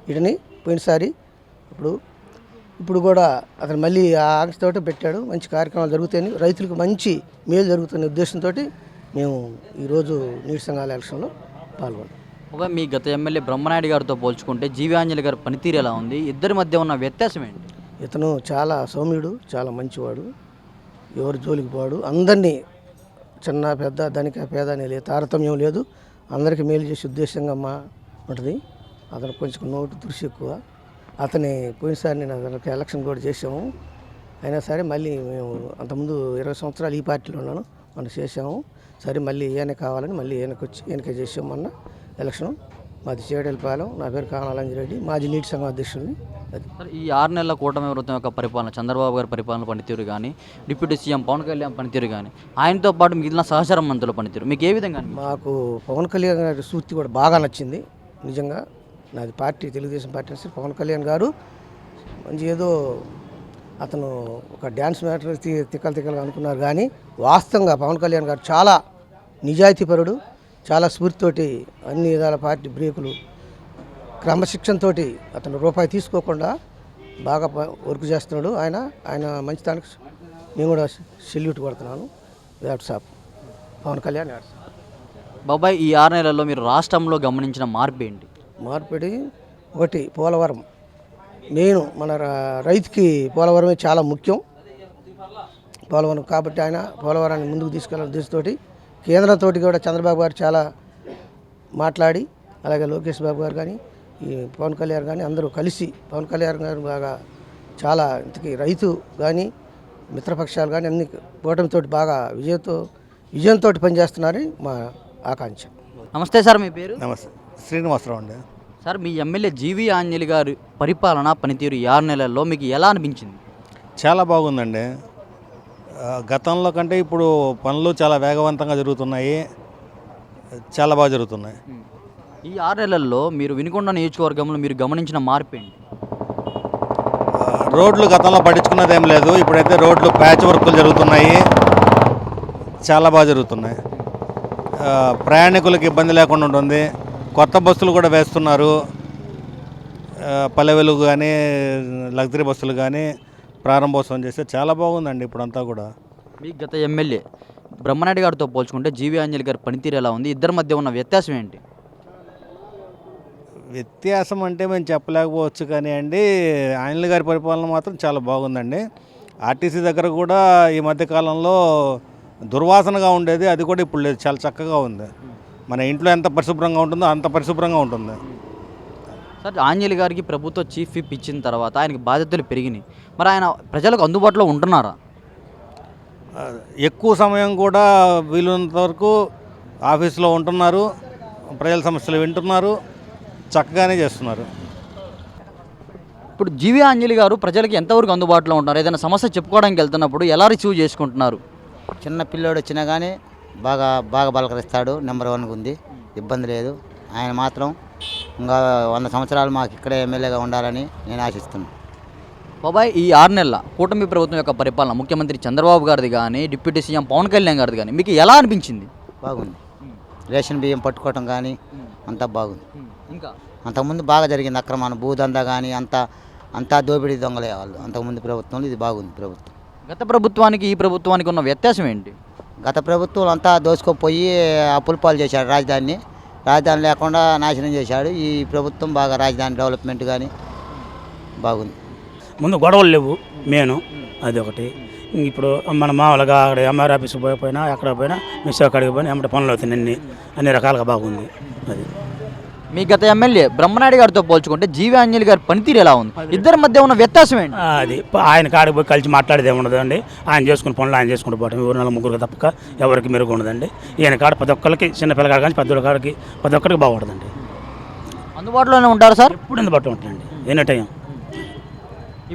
వీటిని పోయినసారి. ఇప్పుడు కూడా అతను మళ్ళీ ఆ ఆంక్షతో పెట్టాడు. మంచి కార్యక్రమాలు జరుగుతాయని, రైతులకు మంచి మేలు జరుగుతున్న ఉద్దేశంతో మేము ఈరోజు నీటి సంఘాల ఎలక్షన్లో పాల్గొన్నాం. ఒక మీ గత ఎమ్మెల్యే బ్రహ్మనాయుడు గారితో పోల్చుకుంటే జీవి ఆంజనేయులు గారి పనితీరు ఎలా ఉంది? ఇద్దరి మధ్య ఉన్న వ్యత్యాసం ఏంటి? ఇతను చాలా సౌమ్యుడు, చాలా మంచివాడు, ఎవరు జోలికి పోడు, అందరినీ చిన్న పెద్ద ధనిక పేద అనే లేదు, తారతమ్యం లేదు, అందరికీ మేలు చేసే ఉద్దేశంగా ఉంటుంది. అతను కొంచెం నోటు దురుసు ఎక్కువ. అతని పోయినసారి నేను అతనికి ఎలక్షన్ కూడా చేసాము. అయినా సరే మళ్ళీ మేము అంతకుముందు 20 సంవత్సరాలు ఈ పార్టీలో ఉన్నాను, మనం చేసాము. సరే మళ్ళీ ఈయన కావాలని మళ్ళీ ఈయనకే చేసాము. మొన్న ఎలక్షన్ మాది చేడేలపాలెం. నా పేరు కానాలంజిరెడ్డి, మాజీ నీటి సంఘం అధ్యక్షుడిని. సార్, ఈ 6 నెలల కూటమి ప్రభుత్వం యొక్క పరిపాలన, చంద్రబాబు గారి పరిపాలన పనితీరు కానీ, డిప్యూటీ సీఎం పవన్ కళ్యాణ్ పనితీరు కానీ, ఆయనతో పాటు మిగిలిన సహచర మంత్రుల పనితీరు మీకు ఏ విధంగా? మాకు పవన్ కళ్యాణ్ గారి సూర్తి కూడా బాగా నచ్చింది. నిజంగా నాది పార్టీ తెలుగుదేశం పార్టీ నుంచి పవన్ కళ్యాణ్ గారు మంచి ఏదో అతను ఒక డ్యాన్స్ మ్యాటర్ తిక్కలుగా అనుకున్నారు కానీ వాస్తవంగా పవన్ కళ్యాణ్ గారు చాలా నిజాయితీపరుడు, చాలా స్ఫూర్తితోటి అన్ని విధాల పార్టీ బ్రేకులు క్రమశిక్షణతో అతను రూపాయి తీసుకోకుండా బాగా వర్క్ చేస్తున్నాడు. ఆయన మంచితనానికి నేను కూడా సెల్యూట్ కొడుతున్నాను. వాట్సాప్ పవన్ కళ్యాణ్ బాబాయ్, ఈ 6 నెలల్లో మీరు రాష్ట్రంలో గమనించిన మార్పు ఏంటి? మార్పిడి ఒకటి పోలవరం. మెయిన్ మన రైతుకి పోలవరమే చాలా ముఖ్యం. పోలవరం కాబట్టి ఆయన పోలవరాన్ని ముందుకు తీసుకెళ్ళిన ఉద్దేశంతో కేంద్రంతో కూడా చంద్రబాబు గారు చాలా మాట్లాడి, అలాగే లోకేష్ బాబు గారు కానీ ఈ పవన్ కళ్యాణ్ కానీ అందరూ కలిసి పవన్ కళ్యాణ్ గారు బాగా చాలా ఇంతకీ రైతు కానీ మిత్రపక్షాలు కానీ అన్ని కూటమితో బాగా విజయంతో పనిచేస్తున్నారని మా ఆకాంక్ష. నమస్తే సార్, మీ పేరు? నమస్తే, శ్రీనివాసరావు అండి. సార్, మీ ఎమ్మెల్యే జీవి ఆంజనేయులు గారి పరిపాలన పనితీరు ఈ 6 నెలల్లో మీకు ఎలా అనిపించింది? చాలా బాగుందండి. గతంలో కంటే ఇప్పుడు పనులు చాలా వేగవంతంగా జరుగుతున్నాయి, చాలా బాగా జరుగుతున్నాయి. ఈ 6 నెలల్లో మీరు వినుకొండ నియోజకవర్గంలో మీరు గమనించిన మార్పు ఏంటి? రోడ్లు గతంలో పట్టించుకున్నది ఏం లేదు, ఇప్పుడైతే రోడ్లు ప్యాచ్ వర్క్లు జరుగుతున్నాయి, చాలా బాగా జరుగుతున్నాయి. ప్రయాణికులకు ఇబ్బంది లేకుండా ఉంటుంది. కొత్త బస్సులు కూడా వేస్తున్నారు. పల్లె వెలుగు కానీ లగ్జరీ బస్సులు కానీ ప్రారంభోత్సవం చేస్తే చాలా బాగుందండి ఇప్పుడంతా కూడా. మీ గత ఎమ్మెల్యే బ్రహ్మనాయుడు గారితో పోల్చుకుంటే జీవి ఆంజనేయులు గారి పనితీరు ఎలా ఉంది? ఇద్దరి మధ్య ఉన్న వ్యత్యాసం ఏంటి? వ్యత్యాసం అంటే మేము చెప్పలేకపోవచ్చు కానీ అండి, ఆంజనేయులు గారి పరిపాలన మాత్రం చాలా బాగుందండి. ఆర్టీసీ దగ్గర కూడా ఈ మధ్యకాలంలో దుర్వాసనగా ఉండేది, అది కూడా ఇప్పుడు లేదు, చాలా చక్కగా ఉంది. మన ఇంట్లో ఎంత పరిశుభ్రంగా ఉంటుందో అంత పరిశుభ్రంగా ఉంటుంది. సార్, ఆంజనేయులు గారికి ప్రభుత్వ చీఫ్ విప్ ఇచ్చిన తర్వాత ఆయనకి బాధ్యతలు పెరిగినాయి, మరి ఆయన ప్రజలకు అందుబాటులో ఉంటున్నారా? ఎక్కువ సమయం కూడా వీలున్నంత వరకు ఆఫీసులో ఉంటున్నారు, ప్రజల సమస్యలు వింటున్నారు, చక్కగానే చేస్తున్నారు. ఇప్పుడు జీవి ఆంజనేయులు గారు ప్రజలకి ఎంతవరకు అందుబాటులో ఉంటున్నారు? ఏదైనా సమస్య చెప్పుకోవడానికి వెళ్తున్నప్పుడు ఎలా రిసీవ్ చేసుకుంటున్నారు? చిన్న పిల్లోడు వచ్చినా కానీ బాగా పలకరిస్తాడు. నెంబర్ 1 ఉంది, ఇబ్బంది లేదు. ఆయన మాత్రం ఇంకా 100 సంవత్సరాలు మాకు ఇక్కడే ఎమ్మెల్యేగా ఉండాలని నేను ఆశిస్తున్నాను. బాబాయ్ ఈ 6 నెలల కూటమి ప్రభుత్వం యొక్క పరిపాలన ముఖ్యమంత్రి చంద్రబాబు గారిది కానీ డిప్యూటీ సీఎం పవన్ కళ్యాణ్ గారిది కానీ మీకు ఎలా అనిపించింది? బాగుంది. రేషన్ బియ్యం పట్టుకోవటం కానీ అంతా బాగుంది. ఇంకా అంతకుముందు బాగా జరిగింది అక్రమాన భూదందా కానీ అంతా దోపిడీ దొంగలే వాళ్ళు. అంతకుముందు ప్రభుత్వంలో ఇది బాగుంది ప్రభుత్వం. గత ప్రభుత్వానికి ఈ ప్రభుత్వానికి ఉన్న వ్యత్యాసం ఏంటి? గత ప్రభుత్వం అంతా దోచుకోపోయి అప్పుల పాలు చేశాడు రాజధాని లేకుండా నాశనం చేశాడు. ఈ ప్రభుత్వం బాగా రాజధాని డెవలప్మెంట్ కానీ బాగుంది. ముందు గొడవలు లేవు మెయిన్, అది ఒకటి. ఇప్పుడు మన మామూలుగా అక్కడ ఎంఆర్ ఆఫీస్కి పోయినా ఎక్కడ పోయినా మిస్ అక్కడికి పోయినా ఎమ్మటి పనులు అవుతాయి, అన్ని రకాలుగా బాగుంది. అది మీ గత ఎమ్మెల్యే బ్రహ్మనాయుడు గారితో పోల్చుకుంటే జీవి ఆంజనేయులు గారి పనితీరు ఎలా ఉంది? ఇద్దరి మధ్య ఉన్న వ్యత్యాసం ఏంటి? అది ఆయన కాడికి పోయి కలిసి మాట్లాడేది ఉండదు అండి. ఆయన చేసుకున్న పనులు ఆయన చేసుకుంటూ పోవటం, ఊరు నెల ముగ్గురికి తప్పక ఎవరికి మెరుగు ఉండదండి. ఈయన కాడ ప్రతి ఒక్కరికి చిన్న పిల్లగాడు కానీ పెద్దోళ్ళ కాడికి ప్రతి ఒక్కరికి బాగుంటుందండి. అందుబాటులోనే ఉంటారు సార్? ఎప్పుడు అందుబాటులో ఉంటుందండి, ఎనీ టైం.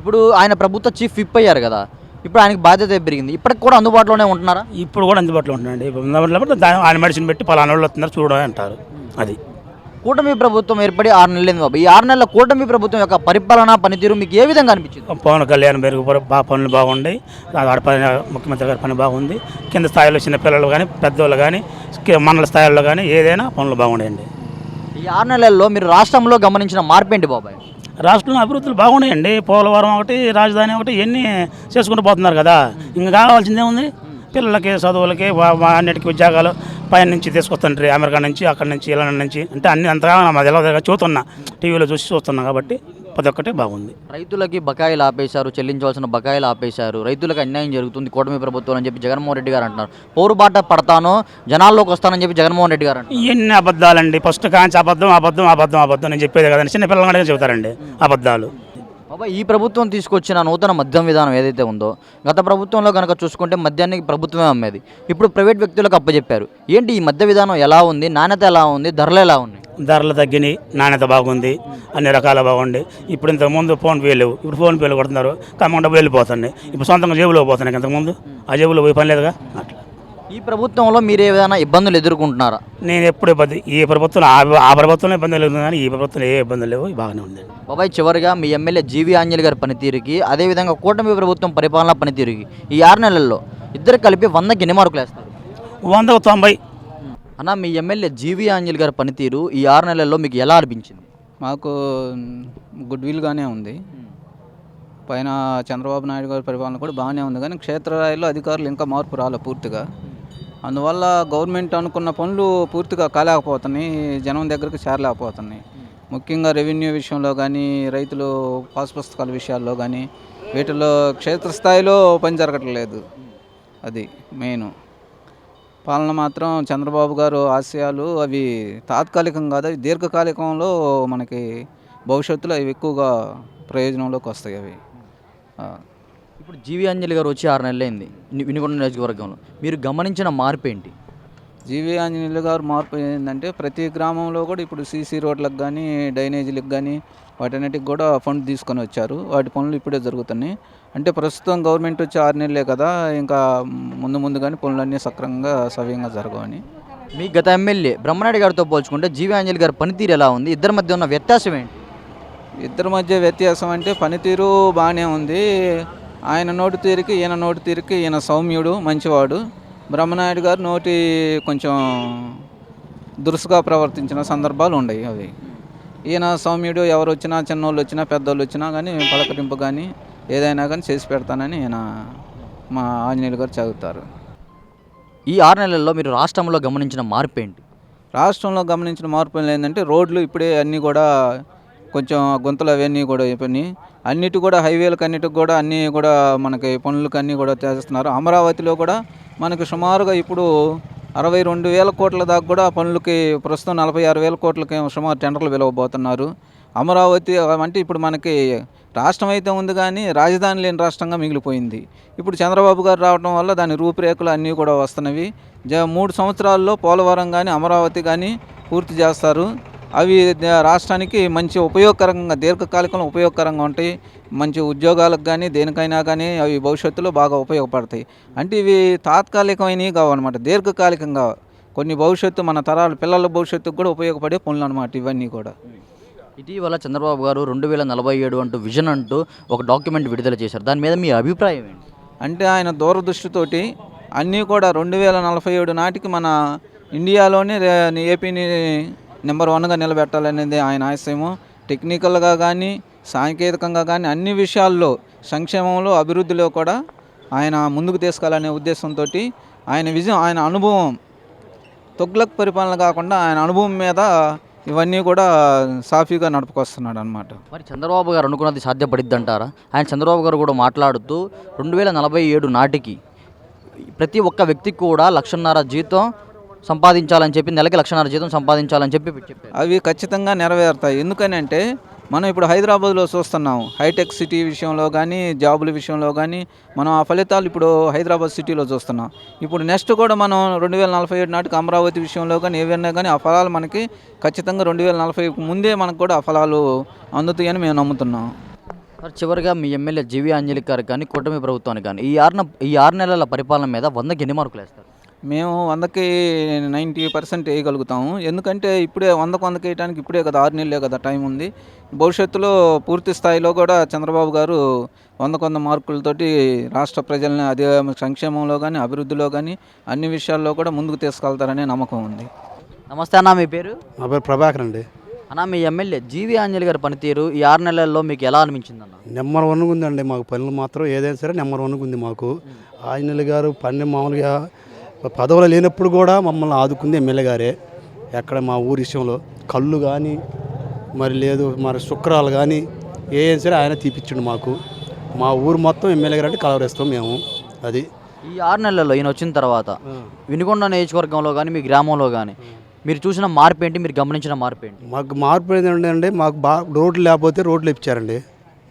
ఇప్పుడు ఆయన ప్రభుత్వ చీఫ్ విప్ అయ్యారు కదా, ఇప్పుడు ఆయనకి బాధ్యత పెరిగింది, ఇప్పటికి కూడా అందుబాటులోనే ఉంటున్నారా? ఇప్పుడు కూడా అందుబాటులో ఉంటుందండి. ఆయన మెడిసిన్ పెట్టి పలానా వాళ్ళు వస్తున్నారు చూడడం అంటారు. అది కూటమి ప్రభుత్వం ఏర్పడి 6 నెలలైంది బాబు. ఈ 6 నెలల కూటమి ప్రభుత్వం యొక్క పరిపాలన పనితీరు మీకు ఏ విధంగా అనిపించింది? పవన్ కళ్యాణ్ మెరుగు పనులు బాగుంటాయి, ముఖ్యమంత్రి గారి పని బాగుంది. కింద స్థాయిలో చిన్న పిల్లలు కానీ పెద్దవాళ్ళు కానీ మండల స్థాయిలో కానీ ఏదైనా పనులు బాగుంటాయండి. ఈ 6 నెలల్లో మీరు రాష్ట్రంలో గమనించిన మార్పు ఏంటి బాబాయ్? రాష్ట్రంలో అభివృద్ధులు బాగున్నాయండి. పోలవరం ఒకటి, రాజధాని ఒకటి, ఇవన్నీ చేసుకుంటూ పోతున్నారు కదా. ఇంకా కావాల్సిందే ఉంది, పిల్లలకి చదువులకి అన్నిటికీ ఉద్యోగాలు పైన నుంచి తీసుకొస్తుంటారు, అమెరికా నుంచి అక్కడి నుంచి ఇలా నుంచి. అంటే అన్ని అంతగా మాది ఎలా చూస్తున్నా, టీవీలో చూస్తున్నా కాబట్టి ప్రతి ఒక్కటే బాగుంది. రైతులకి బకాయిలు ఆపేశారు, చెల్లించవలసిన బకాయిలు ఆపేశారు, రైతులకు అన్యాయం జరుగుతుంది కూటమి ప్రభుత్వం అని చెప్పి జగన్మోహన్ రెడ్డి గారు అంటున్నారు. పోరుబాట పడతాను, జనాల్లోకి వస్తానని చెప్పి జగన్మోహన్ రెడ్డి గారు అంటారు. ఇవన్నీ అబద్ధాలండి. ఫస్ట్ కాంచి అబద్ధం నేను చెప్పేది కదండి. చిన్న పిల్లలు చెబుతారండి అబద్ధాలు. బాబా ఈ ప్రభుత్వం తీసుకొచ్చిన నూతన మద్యం విధానం ఏదైతే ఉందో, గత ప్రభుత్వంలో కనుక చూసుకుంటే మద్యాన్ని ప్రభుత్వమే అమ్మేది, ఇప్పుడు ప్రైవేట్ వ్యక్తులకు అప్పచెప్పారు. ఏంటి ఈ మద్య విధానం ఎలా ఉంది? నాణ్యత ఎలా ఉంది? ధరలు ఎలా ఉన్నాయి? ధరలు తగ్గినాయి, నాణ్యత బాగుంది, అన్ని రకాల బాగుంది. ఇప్పుడు ఇంతకుముందు ఫోన్పే లేవు, ఇప్పుడు ఫోన్పేలు కొడుతున్నారు, కమ్మ డబ్బులు వెళ్ళిపోతున్నాయి. ఇప్పుడు సొంతంగా జేబులో పోతున్నాయి, ఇంతకుముందు ఆ జేబులో పోయి పని లేదుగా. అట్లా ఈ ప్రభుత్వంలో మీరు ఏదైనా ఇబ్బందులు ఎదుర్కొంటున్నారా? నేను ఎప్పుడు ఇబ్బంది, ఈ ప్రభుత్వం ఆ ప్రభుత్వంలో ఇబ్బందులు లేదు కానీ ఈ ప్రభుత్వంలో ఏ ఇబ్బందులు లేవు, బాగానే ఉంది. బాబాయ్ చివరిగా మీ ఎమ్మెల్యే జీవి ఆంజనేయులు గారి పనితీరుకి, అదేవిధంగా కూటమి ప్రభుత్వం పరిపాలన పనితీరుకి ఈ 6 నెలల్లో ఇద్దరు కలిపి 100కి ఎన్ని మార్కులు వేస్తారు? 100కు 90. అన్న మీ ఎమ్మెల్యే జీవి ఆంజనేయులు గారి పనితీరు ఈ 6 నెలల్లో మీకు ఎలా అనిపించింది? మాకు గుడ్ విల్గానే ఉంది. పైన చంద్రబాబు నాయుడు గారి పరిపాలన కూడా బాగానే ఉంది, కానీ క్షేత్రస్థాయిలో అధికారులు ఇంకా మార్పు రాలే పూర్తిగా. అందువల్ల గవర్నమెంట్ అనుకున్న పనులు పూర్తిగా కాలేకపోతున్నాయి, జనం దగ్గరికి చేరలేకపోతున్నాయి. ముఖ్యంగా రెవెన్యూ విషయంలో కానీ, రైతులు పాస్ పుస్తకాల విషయాల్లో కానీ, వీటిలో క్షేత్రస్థాయిలో పని జరగట్లేదు. అది మెయిన్. పాలన మాత్రం చంద్రబాబు గారు ఆశయాలు అవి తాత్కాలికం కాదు, అవి దీర్ఘకాలికంలో మనకి భవిష్యత్తులో అవి ఎక్కువగా ప్రయోజనంలోకి వస్తాయి అవి. ఇప్పుడు జీవి ఆంజనేయులు గారు వచ్చి 6 నెలలైంది వినుకొండ నియోజకవర్గంలో, మీరు గమనించిన మార్పు ఏంటి? జీవి ఆంజనేయులు గారు మార్పు ఏంటంటే ప్రతి గ్రామంలో కూడా ఇప్పుడు సీసీ రోడ్లకు కానీ, డ్రైనేజీలకు కానీ వాటన్నిటికి కూడా ఫండ్ తీసుకొని వచ్చారు. వాటి పనులు ఇప్పుడే జరుగుతున్నాయి. అంటే ప్రస్తుతం గవర్నమెంట్ వచ్చి 6 నెలలే కదా, ఇంకా ముందు కానీ పనులన్నీ సక్రమంగా సవ్యంగా జరగవని. మీ గత ఎమ్మెల్యే బ్రహ్మనాయుడు గారితో పోల్చుకుంటే జీవి ఆంజనేయులు గారి పనితీరు ఎలా ఉంది? ఇద్దరి మధ్య ఉన్న వ్యత్యాసం ఏంటి? ఇద్దరి మధ్య వ్యత్యాసం అంటే పనితీరు బాగానే ఉంది. ఆయన నోటి తీరుకి ఈయన సౌమ్యుడు, మంచివాడు. బ్రహ్మనాయుడు గారు నోటి కొంచెం దురుసుగా ప్రవర్తించిన సందర్భాలు ఉన్నాయి. అవి ఈయన సౌమ్యుడు, ఎవరు వచ్చినా, చిన్నోళ్ళు వచ్చినా, పెద్దోళ్ళు వచ్చినా కానీ పలకరింపు కానీ ఏదైనా కానీ చేసి పెడతానని ఈయన మా ఆంజనేయులు గారు చదువుతారు. ఈ 6 నెలల్లో మీరు రాష్ట్రంలో గమనించిన మార్పు ఏంటి? రాష్ట్రంలో గమనించిన మార్పులు ఏంటంటే రోడ్లు ఇప్పుడే అన్నీ కూడా కొంచెం గుంతలు అవన్నీ కూడా అయిపోయినాయి. అన్నిటి కూడా హైవేలకు అన్నిటికి కూడా అన్నీ కూడా మనకి పనులకు అన్నీ కూడా చేస్తున్నారు. అమరావతిలో కూడా మనకి సుమారుగా ఇప్పుడు 62,000 కోట్ల దాకా కూడా పనులకి ప్రస్తుతం 46,000 కోట్లకి సుమారు టెండర్లు పిలవబోతున్నారు. అమరావతి అంటే ఇప్పుడు మనకి రాష్ట్రం అయితే ఉంది కానీ రాజధాని లేని రాష్ట్రంగా మిగిలిపోయింది. ఇప్పుడు చంద్రబాబు గారు రావడం వల్ల దాని రూపురేఖలు అన్నీ కూడా వస్తున్నవి. 3 సంవత్సరాల్లో పోలవరం కానీ అమరావతి కానీ పూర్తి చేస్తారు. అవి రాష్ట్రానికి మంచి ఉపయోగకరంగా, దీర్ఘకాలికంలో ఉపయోగకరంగా ఉంటాయి. మంచి ఉద్యోగాలకు కానీ దేనికైనా కానీ అవి భవిష్యత్తులో బాగా ఉపయోగపడతాయి. అంటే ఇవి తాత్కాలికమైనవి కావన్నమాట, దీర్ఘకాలికంగా కొన్ని భవిష్యత్తు మన తరాల పిల్లల భవిష్యత్తుకు కూడా ఉపయోగపడే పనులు అనమాట ఇవన్నీ కూడా. ఇటీవల చంద్రబాబు గారు 2047 అంటూ విజన్ అంటూ ఒక డాక్యుమెంట్ విడుదల చేశారు. దాని మీద మీ అభిప్రాయం ఏంటి? అంటే ఆయన దూరదృష్టితోటి అన్నీ కూడా 2047 నాటికి మన ఇండియాలోనే ఏపీని నెంబర్ 1గా నిలబెట్టాలనేది ఆయన ఆశయము. టెక్నికల్గా కానీ సాంకేతికంగా కానీ అన్ని విషయాల్లో సంక్షేమంలో అభివృద్ధిలో కూడా ఆయన ముందుకు తీసుకెళ్లాలనే ఉద్దేశంతో ఆయన విజయం, ఆయన అనుభవం, తొగ్లక్ పరిపాలన కాకుండా ఆయన అనుభవం మీద ఇవన్నీ కూడా సాఫీగా నడుపుకొస్తున్నాడు అనమాట. మరి చంద్రబాబు గారు అనుకున్నది సాధ్యపడిద్ది అంటారా? ఆయన చంద్రబాబు గారు కూడా మాట్లాడుతూ 2047 నాటికి ప్రతి ఒక్క వ్యక్తికి కూడా 1,50,000 జీతం సంపాదించాలని చెప్పి, నెలకి 1,50,000 జీతం సంపాదించాలని చెప్పి చెప్పారు. అవి ఖచ్చితంగా నెరవేరుతాయి. ఎందుకనంటే మనం ఇప్పుడు హైదరాబాద్లో చూస్తున్నాం, హైటెక్ సిటీ విషయంలో కానీ జాబుల విషయంలో కానీ మనం ఆ ఫలితాలు ఇప్పుడు హైదరాబాద్ సిటీలో చూస్తున్నాం. ఇప్పుడు నెక్స్ట్ కూడా మనం 2047 నాటికి అమరావతి విషయంలో కానీ ఏవైనా కానీ ఆ ఫలాలు మనకి ఖచ్చితంగా 2040 ముందే మనకు కూడా ఆ ఫలాలు అందుతాయని మేము నమ్ముతున్నాం. మరి చివరిగా మీ ఎమ్మెల్యే జీవి ఆంజనేయులు గారు కానీ కూటమి ప్రభుత్వానికి కానీ ఈ 6 నెలల పరిపాలన మీద 100కి ఎన్ని మార్కులు వేస్తారు? మేము 100కి 90% వేయగలుగుతాము. ఎందుకంటే ఇప్పుడే 100కి వేయడానికి ఇప్పుడే కదా 6 నెలలే కదా టైం ఉంది. భవిష్యత్తులో పూర్తి స్థాయిలో కూడా చంద్రబాబు గారు 100 మార్కులతోటి రాష్ట్ర ప్రజల్ని అదే సంక్షేమంలో కానీ అభివృద్ధిలో కానీ అన్ని విషయాల్లో కూడా ముందుకు తీసుకెళ్తారనే నమ్మకం ఉంది. నమస్తే అన్న, మీ పేరు? నా పేరు ప్రభాకర్ అండి. అన్న, మీ ఎమ్మెల్యే జీవి ఆంజనేయులు గారి పనితీరు ఈ 6 నెలల్లో మీకు ఎలా అనిపించింది అన్న? నెంబర్ 1 ఉందండి. మాకు పనులు మాత్రం ఏదైనా సరే నెంబర్ 1 ఉంది మాకు. ఆంజనేయులు గారు పని మామూలుగా పదవులు లేనప్పుడు కూడా మమ్మల్ని ఆదుకుంది ఎమ్మెల్యే గారే. ఎక్కడ మా ఊరి విషయంలో కళ్ళు కానీ మరి లేదు మరి శుక్రాలు కానీ ఏం సరే ఆయన తీపిచ్చిండు మాకు. మా ఊరు మొత్తం ఎమ్మెల్యే గారు అంటే కలవరేస్తాం మేము. అది ఈ 6 నెలల్లో ఈయన వచ్చిన తర్వాత వినుకొండ నియోజకవర్గంలో కానీ మీ గ్రామంలో కానీ మీరు చూసిన మార్పు ఏంటి, మీరు గమనించిన మార్పు ఏంటి? మాకు మార్పు ఏంటంటే మాకు రోడ్లు లేకపోతే రోడ్లు ఇప్పించారండి.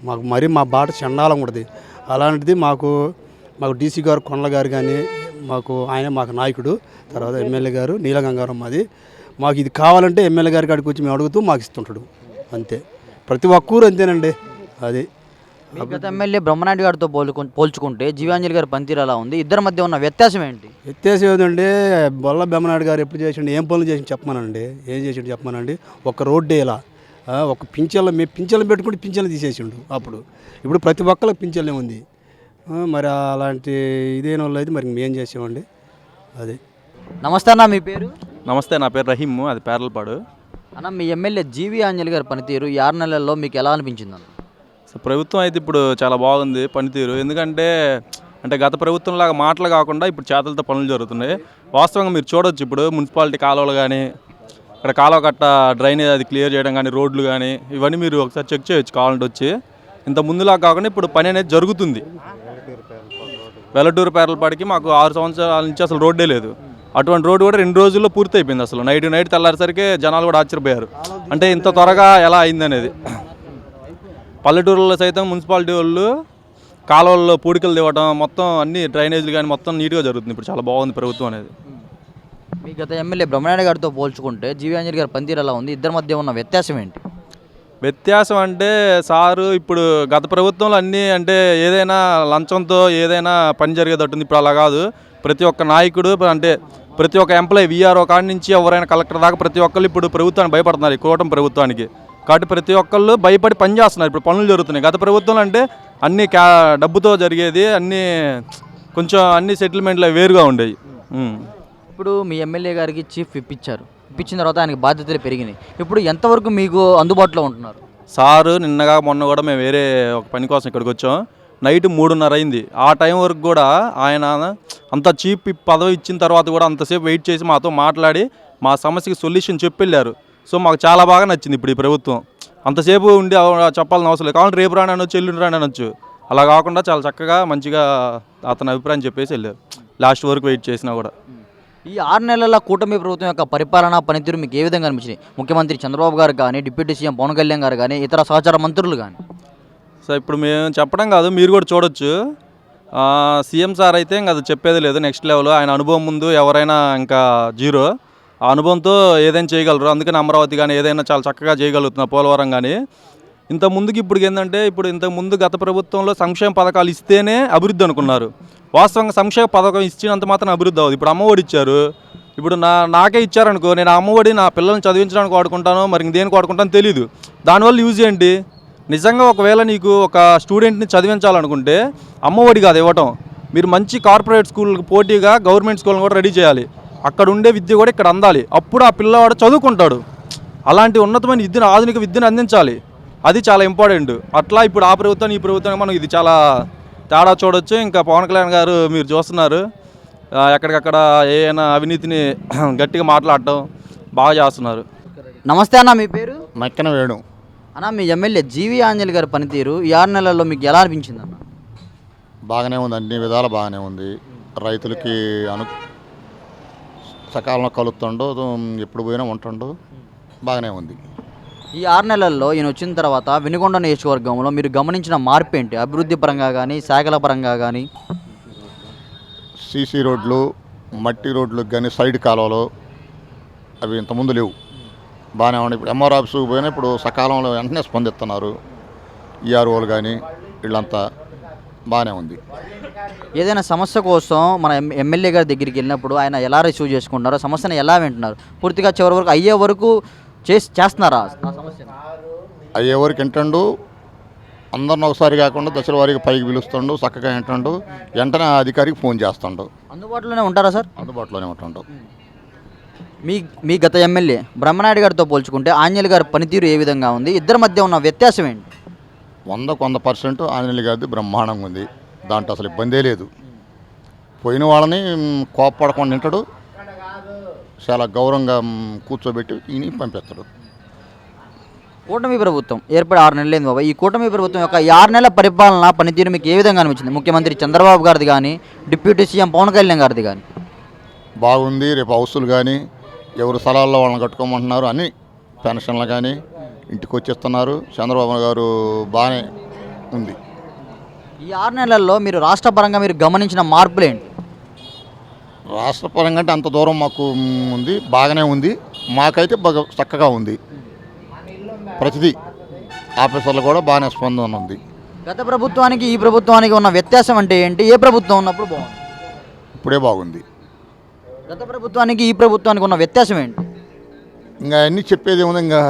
మాకు మరీ మా బాట చండాలం ఉంటుంది. అలాంటిది మాకు డీసీ గారు కొండల గారు కానీ మాకు నాయకుడు, తర్వాత ఎమ్మెల్యే గారు నీలగంగారం మాది. మాకు ఇది కావాలంటే ఎమ్మెల్యే గారి కాడికి వచ్చి మేము అడుగుతూ మాకు ఇస్తుంటాడు. అంతే, ప్రతి ఒక్కరు అంతేనండి. అది గత ఎమ్మెల్యే బ్రహ్మనాయుడు గారితో పోల్చుకుంటే జీవి ఆంజనేయులు గారి పనితీరు ఎలా ఉంది? ఇద్దరి మధ్య ఉన్న వ్యత్యాసం ఏంటి? వ్యత్యాసం ఏదండి, బొల్ల బ్రహ్మనాయుడు గారు ఎప్పుడు చేసిండు, ఏం పనులు చేసి చెప్పమానండి, ఏం చేసిండు చెప్పమానండి. ఒక రోడ్డు ఇలా ఒక పింఛన్లు పెట్టుకుంటే పింఛన్లు తీసేసిండు అప్పుడు. ఇప్పుడు ప్రతి ఒక్కరికి పింఛన్లే ఉంది. మరి అలాంటి ఇదేన వాళ్ళు అయితే మరి మేము చేసామండి. అది. నమస్తే అన్న, మీ పేరు? నమస్తే, నా పేరు రహీమ్, అది పేర్లపాడు. అన్న, మీ ఎమ్మెల్యే జీవి ఆంజనేయులు గారి పనితీరు ఈ 6 నెలల్లో మీకు ఎలా అనిపించింది అన్న? సో ప్రభుత్వం అయితే ఇప్పుడు చాలా బాగుంది పనితీరు. ఎందుకంటే గత ప్రభుత్వంలాగా మాటలు కాకుండా ఇప్పుడు చేతులతో పనులు జరుగుతున్నాయి. వాస్తవంగా మీరు చూడొచ్చు, ఇప్పుడు మున్సిపాలిటీ కాలువలు కానీ ఇక్కడ కాలువ కట్ట డ్రైనేజ్ అది క్లియర్ చేయడం కానీ రోడ్లు కానీ ఇవన్నీ మీరు ఒకసారి చెక్ చేయొచ్చు కావాలంటే వచ్చి. ఇంత ముందులా కాకుండా ఇప్పుడు పని అనేది జరుగుతుంది. వెల్లటూరు పేర్లపాడికి మాకు 6 సంవత్సరాల నుంచి అసలు రోడ్డే లేదు. అటువంటి రోడ్డు కూడా 2 రోజుల్లో పూర్తి అయిపోయింది. అసలు నైట్ తెల్లారేసరికి జనాలు కూడా ఆశ్చర్యపోయారు, అంటే ఇంత త్వరగా ఎలా అయిందనేది. పల్లెటూరులో సైతం మున్సిపాలిటీ వాళ్ళు కాలువల్లో పూడికలు దివ్వడం, మొత్తం అన్ని డ్రైనేజీలు కానీ మొత్తం నీట్గా జరుగుతుంది. ఇప్పుడు చాలా బాగుంది ప్రభుత్వం అనేది. మీ గత ఎమ్మెల్యే బ్రహ్మనాయుడు గారితో పోల్చుకుంటే జీవి ఆంజనేయులు గారి పనితీరు ఎలా ఉంది? ఇద్దరి మధ్య ఉన్న వ్యత్యాసం ఏంటి? వ్యత్యాసం అంటే సారు ఇప్పుడు గత ప్రభుత్వంలో అన్నీ అంటే ఏదైనా లంచంతో ఏదైనా పని జరిగేటట్టుంది. ఇప్పుడు అలా కాదు. ప్రతి ఒక్క నాయకుడు అంటే ప్రతి ఒక్క ఎంప్లాయీ వీఆర్ఓ కాడి నుంచి ఎవరైనా కలెక్టర్ దాకా ప్రతి ఒక్కళ్ళు ఇప్పుడు ప్రభుత్వానికి భయపడుతున్నారు, ఈ కూటమి ప్రభుత్వానికి. కాబట్టి ప్రతి ఒక్కళ్ళు భయపడి పని చేస్తున్నారు. ఇప్పుడు పనులు జరుగుతున్నాయి. గత ప్రభుత్వంలో అంటే అన్నీ డబ్బుతో జరిగేది, అన్నీ కొంచెం అన్ని సెటిల్మెంట్లు వేరుగా ఉండేవి. ఇప్పుడు మీ ఎమ్మెల్యే గారికి చీఫ్ ఇప్పించిన తర్వాత ఆయనకి బాధ్యతలు పెరిగినాయి. ఇప్పుడు ఎంతవరకు మీకు అందుబాటులో ఉంటున్నారు? సారు నిన్నగా మొన్న కూడా మేము వేరే ఒక పని కోసం ఇక్కడికి వచ్చాం. నైట్ 3:30 అయింది. ఆ టైం వరకు కూడా ఆయన అంత చీప్ పదవి ఇచ్చిన తర్వాత కూడా అంతసేపు వెయిట్ చేసి మాతో మాట్లాడి మా సమస్యకి సొల్యూషన్ చెప్పి వెళ్ళారు. సో మాకు చాలా బాగా నచ్చింది ఇప్పుడు ఈ ప్రభుత్వం. అంతసేపు ఉండి చెప్పాలని అవసరం లేదు. కావాలి రేపు రాని అనొచ్చు, ఎల్లుండి రాని అనొచ్చు. అలా కాకుండా చాలా చక్కగా మంచిగా అతని అభిప్రాయం చెప్పేసి వెళ్ళారు. లాస్ట్ వరకు వెయిట్ చేసినా కూడా. ఈ 6 నెలల కూటమి ప్రభుత్వం యొక్క పరిపాలన పనితీరు మీకు ఏ విధంగా అనిపించింది? ముఖ్యమంత్రి చంద్రబాబు గారు కానీ, డిప్యూటీ సీఎం పవన్ కళ్యాణ్ గారు కానీ, ఇతర సహచార మంత్రులు కానీ. సో ఇప్పుడు మేము చెప్పడం కాదు, మీరు కూడా చూడొచ్చు. సీఎం సార్ అయితే ఇంకా అది చెప్పేది లేదు, నెక్స్ట్ లెవెల్. ఆయన అనుభవం ముందు ఎవరైనా ఇంకా జీరో. ఆ అనుభవంతో ఏదైనా చేయగలరు. అందుకని అమరావతి కానీ ఏదైనా చాలా చక్కగా చేయగలుగుతున్నారు, పోలవరం కానీ. ఇంత ముందుకి ఇప్పుడు ఏంటంటే ఇంతకు ముందు గత ప్రభుత్వంలో సంక్షేమ పథకాలు ఇస్తేనే అభివృద్ధి అనుకున్నారు. వాస్తవంగా సంక్షేమ పథకం ఇచ్చినంత మాత్రం అభివృద్ధి అవ్వదు. ఇప్పుడు అమ్మఒడి ఇచ్చారు. ఇప్పుడు నాకే ఇచ్చారనుకో, నేను అమ్మఒడి నా పిల్లల్ని చదివించడానికి వాడుకుంటానో మరి దేనికి వాడుకుంటానో తెలీదు. దానివల్ల యూజ్ ఏంటి? నిజంగా ఒకవేళ నీకు ఒక స్టూడెంట్ని చదివించాలనుకుంటే అమ్మఒడి కాదు ఇవ్వటం, మీరు మంచి కార్పొరేట్ స్కూల్కి పోటీగా గవర్నమెంట్ స్కూల్ని కూడా రెడీ చేయాలి. అక్కడ ఉండే విద్య కూడా ఇక్కడ అందాలి. అప్పుడు ఆ పిల్లవాడు చదువుకుంటాడు. అలాంటి ఉన్నతమైన విద్యను, ఆధునిక విద్యను అందించాలి. అది చాలా ఇంపార్టెంట్. అట్లా ఇప్పుడు ఆ ప్రభుత్వం ఈ ప్రభుత్వం మనం ఇది చాలా తేడా చూడొచ్చు. ఇంకా పవన్ కళ్యాణ్ గారు మీరు చూస్తున్నారు, ఎక్కడికక్కడ ఏమైనా అవినీతిని గట్టిగా మాట్లాడటం బాగా చేస్తున్నారు. నమస్తే అన్న, మీ పేరు? మక్కన వేణు. అన్న, మీ ఎమ్మెల్యే జీవి ఆంజనేయులు గారి పనితీరు ఈ 6 నెలల్లో మీకు ఎలా అనిపించింది అన్న? బాగానే ఉంది, అన్ని విధాలు బాగానే ఉంది. రైతులకి సకాలంలో కలుస్తుండో, ఎప్పుడు పోయినా ఉంటుండో బాగానే ఉంది. ఈ 6 నెలల్లో ఈయన వచ్చిన తర్వాత వినుకొండ నియోజకవర్గంలో మీరు గమనించిన మార్పు ఏంటి? అభివృద్ధి పరంగా కానీ, శాఖల పరంగా కానీ? సీసీ రోడ్లు, మట్టి రోడ్లు కానీ, సైడ్ కాలువలు అవి ఇంతకుముందు లేవు, బాగానే ఉన్నాయి. ఇప్పుడు ఎంఆర్ ఆఫీసుకు పోయినా ఇప్పుడు సకాలంలో వెంటనే స్పందిస్తున్నారు. ఈఆర్ఓలు కానీ వీళ్ళంతా బాగానే ఉంది. ఏదైనా సమస్య కోసం మన ఎమ్మెల్యే గారి దగ్గరికి వెళ్ళినప్పుడు ఆయన ఎలా రిసీవ్ చేసుకుంటున్నారో, సమస్యను ఎలా వింటున్నారు, పూర్తిగా చివరి వరకు అయ్యే వరకు చేస్తున్నారా? అయ్యే వరకు వింటుండు, అందరిని ఒకసారి కాకుండా దశల వారికి పైకి పిలుస్తుండు, చక్కగా వింటుండు, వెంటనే ఆ అధికారికి ఫోన్ చేస్తుండు. అందుబాటులోనే ఉంటారా సార్? అందుబాటులోనే ఉంటుండు. మీ గత ఎమ్మెల్యే బ్రహ్మనాయుడు గారితో పోల్చుకుంటే ఆంజనేయులు గారి పనితీరు ఏ విధంగా ఉంది? ఇద్దరి మధ్య ఉన్న వ్యత్యాసం ఏంటి? 100% ఆంజనేయులు గారిది బ్రహ్మాండంగా ఉంది. దాంట్లో అసలు ఇబ్బందే లేదు. పోయిన వాళ్ళని కోపపడకుండా వింటాడు, చాలా గౌరవంగా కూర్చోబెట్టి ఈయన పంపిస్తాడు. కూటమి ప్రభుత్వం ఏర్పడి 6 నెలలైంది బాబా. ఈ కూటమి ప్రభుత్వం యొక్క 6 నెలల పరిపాలన పనితీరు మీకు ఏ విధంగా అనిపించింది? ముఖ్యమంత్రి చంద్రబాబు గారిది కానీ, డిప్యూటీ సీఎం పవన్ కళ్యాణ్ గారిది కానీ? బాగుంది. రేపు హౌసులు కానీ ఎవరు స్థలాల్లో వాళ్ళని కట్టుకోమంటున్నారు, అన్ని పెన్షన్లు కానీ ఇంటికి వచ్చేస్తున్నారు. చంద్రబాబు గారు బాగానే ఉంది. ఈ 6 నెలల్లో మీరు రాష్ట్ర పరంగా మీరు గమనించిన మార్పులు ఏంటి? రాష్ట్ర పరంగా అంటే అంత దూరం మాకు ఉంది, బాగానే ఉంది. మాకైతే బాగా చక్కగా ఉంది. ప్రతిదీ ఆఫీసర్లు కూడా బాగానే స్పందన ఉంది. గత ప్రభుత్వానికి ఈ ప్రభుత్వానికి ఉన్న వ్యత్యాసం అంటే ఏంటి? ఏ ప్రభుత్వం ఉన్నప్పుడు బాగుంది? ఇప్పుడే బాగుంది. గత ప్రభుత్వానికి ఈ ప్రభుత్వానికి ఉన్న వ్యత్యాసం ఏంటి? ఇంకా అన్నీ చెప్పేది ఏముంది, ఇంకా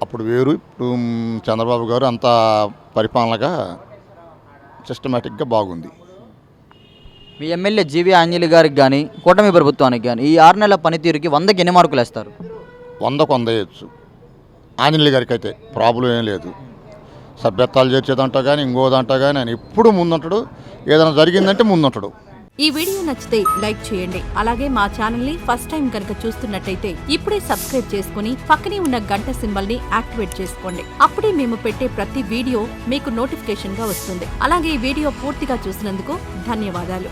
అప్పుడు వేరు, ఇప్పుడు చంద్రబాబు గారు అంత పరిపాలనగా సిస్టమేటిక్గా బాగుంది. మీ ఎమ్మెల్యే జీవి ఆంజనేయులు గారికి కానీ, కూటమి ప్రభుత్వానికి కానీ ఈ 6 నెలల పనితీరుకి 100కి ఎన్ని మార్కులు వేస్తారు? 100కు 100 వేయచ్చు. ఆంజనేయులు గారికి అయితే ప్రాబ్లం ఏం లేదు. సభ్యత్వాలు చేర్చేదంటా కానీ ఇంకోదంటా కానీ ఆయన ఎప్పుడు ముందుంటాడు. ఏదైనా జరిగిందంటే ముందుంటాడు. ఈ వీడియో నచ్చితే లైక్ చేయండి. అలాగే మా ఛానల్ ని ఫస్ట్ టైం కనుక చూస్తున్నట్టయితే ఇప్పుడే సబ్స్క్రైబ్ చేసుకుని పక్కనే ఉన్న గంట సింబల్ ని యాక్టివేట్ చేసుకోండి. అప్పుడే మేము పెట్టే ప్రతి వీడియో మీకు నోటిఫికేషన్ గా వస్తుంది. అలాగే ఈ వీడియో పూర్తిగా చూసినందుకు ధన్యవాదాలు.